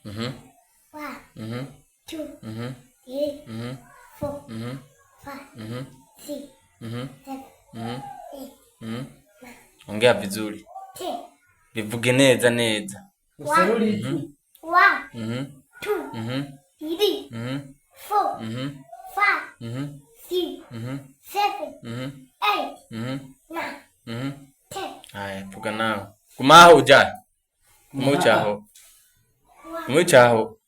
Mhm. 1, Mhm. 2, Mhm. 3, Mhm. 4, Mhm. 5, Mhm. 6, Mhm. 7, Mhm. 8, Mhm. 9, Ongea vizuri. 10. Bivuge neza neza. 1, Mhm. 1, Mhm. 2, Mhm. 3, Mhm. 4, Mhm. 5, Mhm. 6, Mhm. 7, Mhm. 8, Mhm. 9, Mhm. 10. Haya, vuga nawe. Gumaho uja. Umucaho. 1, Umucaho.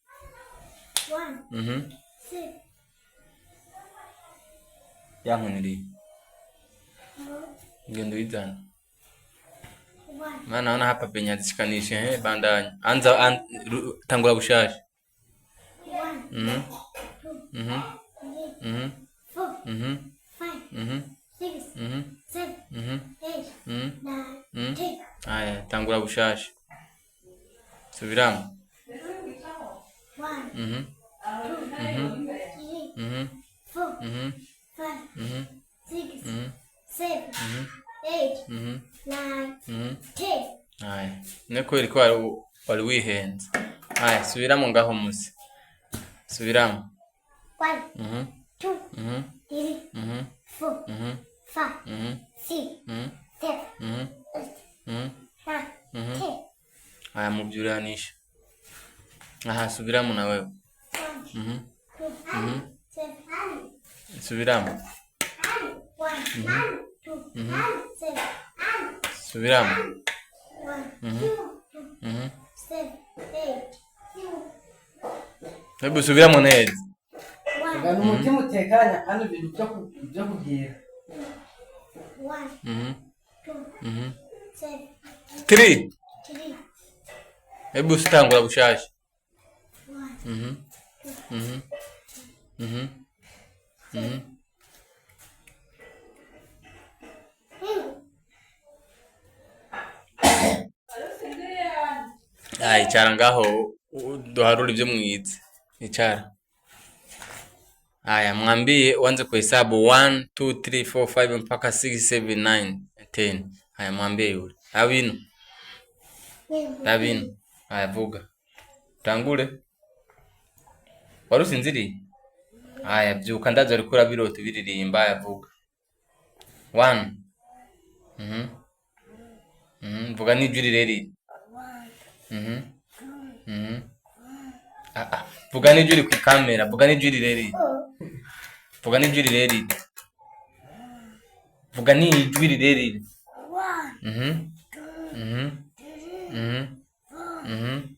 1, Mhm. 6, Yankuniri. 4, Ngendo izana. 1, Maana naona hapa penye zishikanishe bandanya. Tangula bushasha. 1, Mhm. 2, Mhm. 3, Mhm. 4, Mhm. 5, Mhm. 6, Mhm. 7, Mhm. 8, Mhm. 9, Mhm. 10. Haya, tangula bushasha. Subiramo. 1, Mhm. 2, Mhm. 3, Mhm. 4, Mhm. 5, Mhm. 6, Mhm. 7, Mhm. 8, Mhm. 9, Mhm. 10. Haya, ne kweli ko wari wihenze. Haya, subiramo ngaho musi. Subiramo. 1, Mhm. 2, Mhm. 3, Mhm. 4, Mhm. 5, Mhm. 6, Mhm. 7, Mhm. 8, Mhm. 9, Mhm. 10. Haya, mubyuranisha. Aha, subiramo na wewe. 1, Mhm. 2, Mhm. 7, Subiramo. 1, Mhm. 2, Mhm. 7, Subiramo. 1, Mhm. 2, Mhm. 7, 8, Hebu subiramo neza. 1, umutima utekanye kandi ibintu byo kugira 1, Mhm. 2, Mhm. 7, 3. 3, Hebu sitangula bushasha. 1, Mhm. Mhm. Mhm. Mhm. Haya, icara ngaho duharura ibyo mwize. Icara. Haya, mwambie uanze kuhesabu 1 2 3 4 5 mpaka 6 7 9 10. Haya, mwambie yule. Abinu. Haya, vuga. Tangule. Wari usinziriye? Haya, byuka ndaza uriko urabirota biririmba. Haya, vuga. 1. Mhm. Mhm. Vuga n'ijwi rirerire. Mhm. Mhm. Vuga n'ijwi uri ku kamera. Vuga n'ijwi rirerire. Vuga n'ijwi rirerire. Vuga n'ijwi rirerire. Mhm. Mhm. Mhm. Mhm.